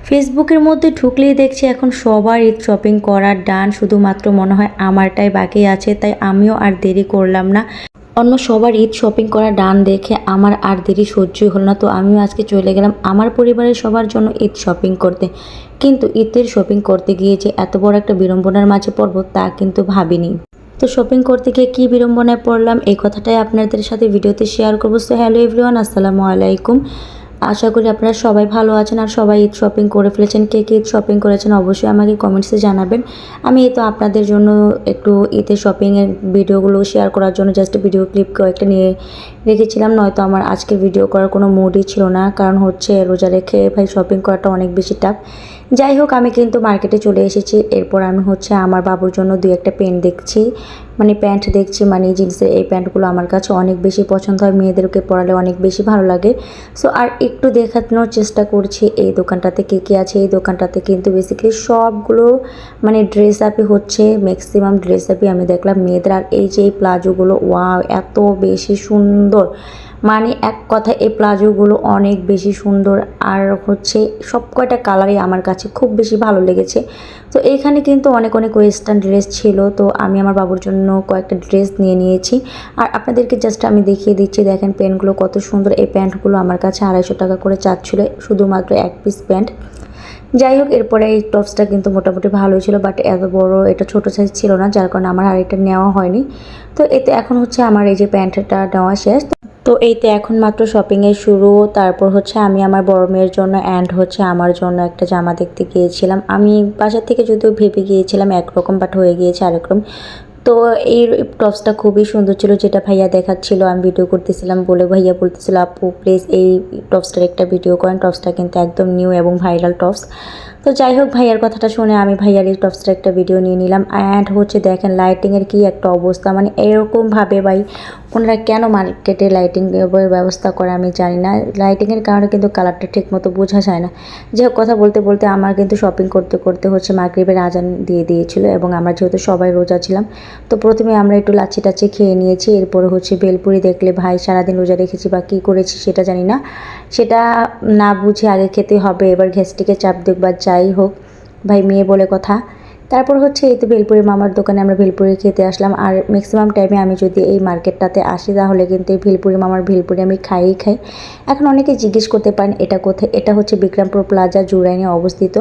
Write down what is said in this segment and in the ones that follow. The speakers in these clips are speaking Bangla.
ফেসবুকের মধ্যে ঢুকলেই দেখছি এখন সবার ঈদ শপিং করার ডান, শুধুমাত্র মনে হয় আমারটাই বাকি আছে। তাই আমিও আর দেরি করলাম না। অন্য সবার ঈদ শপিং করা ডান দেখে আমার আর দেরি সহ্যই হলো না। তো আমিও আজকে চলে গেলাম আমার পরিবারের সবার জন্য ঈদ শপিং করতে। কিন্তু ঈদের শপিং করতে গিয়ে যে এত বড় একটা বিড়ম্বনার মাঝে পড়বো তা কিন্তু ভাবিনি। তো শপিং করতে গিয়ে কী বিড়ম্বনায় পড়লাম এই কথাটাই আপনাদের সাথে ভিডিওতে শেয়ার করবো। সো হ্যালো এভরিওয়ান, আসসালামু আলাইকুম। আশা করি আপনারা সবাই ভালো আছেন আর সবাই ঈদ শপিং করে ফেলেছেন। কে কে ঈদ শপিং করেছেন অবশ্যই আমাকে কমেন্টসে জানাবেন। আমি এই তো আপনাদের জন্য একটু ঈদের শপিংয়ের ভিডিওগুলো শেয়ার করার জন্য জাস্ট ভিডিও ক্লিপ কয়েকটা নিয়ে রেখেছিলাম, নয়তো আমার আজকে ভিডিও করার কোনো মুডই ছিল না। কারণ হচ্ছে রোজা রেখে ভাই শপিং করাটা অনেক বেশি টাফ। যাই হোক, আমি কিন্তু মার্কেটে চলে এসেছি। এরপর আমি হচ্ছে আমার বাবুর জন্য দুই একটা প্যান্ট দেখছি, প্যান্ট দেখছি, জিন্সের এই প্যান্টগুলো আমার কাছে অনেক বেশি পছন্দ হয়, মেয়েদেরকে পরালে অনেক বেশি ভালো লাগে। সো আর একটু দেখানোর চেষ্টা করছি এই দোকানটাতে কী কী আছে। এই দোকানটাতে কিন্তু বেসিক্যালি সবগুলো ড্রেস আপই হচ্ছে, ম্যাক্সিমাম ড্রেস আপই আমি দেখলাম মেয়েদের। আর এই যে এই প্লাজোগুলো, ওয়াও এত বেশি সুন্দর, এক কথা এই প্লাজোগুলো অনেক বেশি সুন্দর। আর হচ্ছে সব কয়টা কালারই আমার কাছে খুব বেশি ভালো লেগেছে। তো এইখানে কিন্তু অনেক অনেক ওয়েস্টার্ন ড্রেস ছিল। তো আমি আমার বাবুর জন্য কয়েকটা ড্রেস নিয়ে নিয়েছি। আর আপনাদেরকে জাস্ট আমি দেখিয়ে দিচ্ছি, দেখেন প্যান্টগুলো কত সুন্দর। এই প্যান্টগুলো আমার কাছে 250 টাকা করে চাচ্ছিল, শুধুমাত্র এক পিস প্যান্ট। যাই হোক, এরপরে এই টপসটা কিন্তু মোটামুটি ভালোই ছিল, বাট এত বড় এটা ছোট সাইজ ছিল না, যার কারণে আমার আর এটা নেওয়া হয়নি। তো এতে এখন হচ্ছে আমার এই যে প্যান্টটা নেওয়া শেষ। তো এইতে এখন মাত্র শপিংয়ের শুরু। তারপর হচ্ছে আমি আমার বড় মেয়ের জন্য অ্যান্ড হচ্ছে আমার জন্য একটা জামা দেখতে গিয়েছিলাম। আমি বাসার থেকে যদিও ভেবে গিয়েছিলাম একরকম, বাট হয়ে গিয়েছে আরেকরকম। তো এই টপসটা খুবই সুন্দর ছিল, যেটা ভাইয়া দেখাচ্ছিল, আমি ভিডিও করতেছিলাম বলে ভাইয়া বলতেছিল আপু প্লিজ এই টপসটার একটা ভিডিও করেন। টপসটা কিন্তু একদম নিউ এবং ভাইরাল টপস। তো যাই হোক, ভাইয়ার কথাটা শুনে আমি ভাইয়ার এই টপসটার একটা ভিডিও নিয়ে নিলাম। অ্যান্ড হচ্ছে দেখেন লাইটিংয়ের কি একটা অবস্থা, এরকমভাবে ভাই ওনারা কেন মার্কেটে লাইটিংয়ের ব্যবস্থা করে আমি জানি না। লাইটিংয়ের কারণে কিন্তু কালারটা ঠিক মতো বোঝা যায় না। যে কথা বলতে বলতে আমার কিন্তু শপিং করতে করতে হচ্ছে মাগরিবের আজান দিয়ে দিয়েছিল, এবং আমরা যেহেতু সবাই রোজা ছিলাম, তো প্রথমে আমরা একটু লাচ্ছি টাচ্ছি খেয়ে নিয়েছি। এরপরে হচ্ছে বেলপুরি দেখলে ভাই সারাদিন রোজা রেখেছি বা কী করেছি সেটা জানি না, সেটা না বুঝে আগে খেতে হবে, এবার গ্যাস্ট্রিকের চাপ দেখবার যাই হোক, ভাই মেয়ে বলে কথা। তারপর হচ্ছে এই তো ভেলপুরি মামার দোকানে আমরা ভেলপুরি খেতে আসলাম। আর ম্যাক্সিমাম টাইমে আমি যদি এই মার্কেটটাতে আসি তাহলে কিন্তু এই ভেলপুরি মামার ভেলপুরি আমি খাই। এখন অনেকে জিজ্ঞেস করতে পারেন এটা কোথায়। এটা হচ্ছে বিক্রমপুর প্লাজা জুরাইনে অবস্থিত।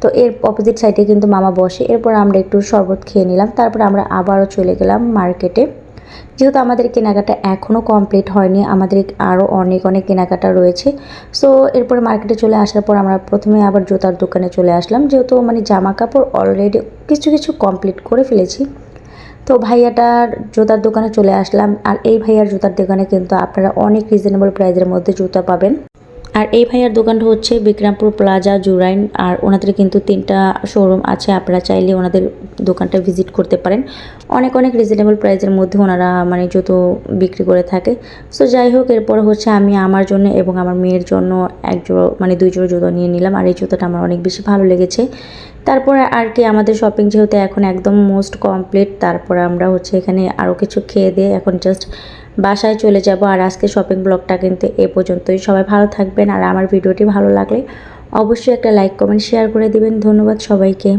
তো এর অপোজিট সাইডে কিন্তু মামা বসে। এরপর আমরা একটু শরবত খেয়ে নিলাম। তারপর আমরা আবারও চলে গেলাম মার্কেটে। যেহেতু আমাদের কেনাকাটা এখনও কমপ্লিট হয়নি, আমাদের আরও অনেক অনেক কেনাকাটা রয়েছে। সো এরপর মার্কেটে চলে আসার পর আমরা প্রথমে আবার জুতার দোকানে চলে আসলাম, যেহেতু জামা কাপড় অলরেডি কিছু কিছু কমপ্লিট করে ফেলেছি। তো ভাইয়াটার জুতার দোকানে চলে আসলাম। আর এই ভাইয়ার জুতার দোকানে কিন্তু আপনারা অনেক রিজনেবল প্রাইসের মধ্যে জুতা পাবেন। আর এই ভাইয়ার দোকানটা হচ্ছে বিক্রমপুর প্লাজা জুরাইন। আর ওনাদের কিন্তু 3টা শোরুম আছে, আপনারা চাইলে ওনাদের দোকানটা ভিজিট করতে পারেন। অনেক অনেক রিজনেবল প্রাইসের মধ্যে ওনারা জুতো বিক্রি করে থাকে। সো যাই হোক, এরপর হচ্ছে আমি আমার জন্য এবং আমার মেয়ের জন্য এক জোড়ো 2 জোড়ো জুতো নিয়ে নিলাম। আর এই জুতোটা আমার অনেক বেশি ভালো লেগেছে। তারপরে আর কি আমাদের শপিং যেহেতু এখন একদম মোস্ট কমপ্লিট, তারপরে আমরা হচ্ছে এখানে আরও কিছু খেয়ে দিয়ে এখন জাস্ট বাসায় চলে যাব। আর আজকে শপিং ব্লগটা কিন্তু এ পর্যন্তই। সবাই ভালো থাকবেন, আর আমার ভিডিওটি ভালো লাগলে অবশ্যই একটা লাইক কমেন্ট শেয়ার করে দিবেন। ধন্যবাদ সবাইকে।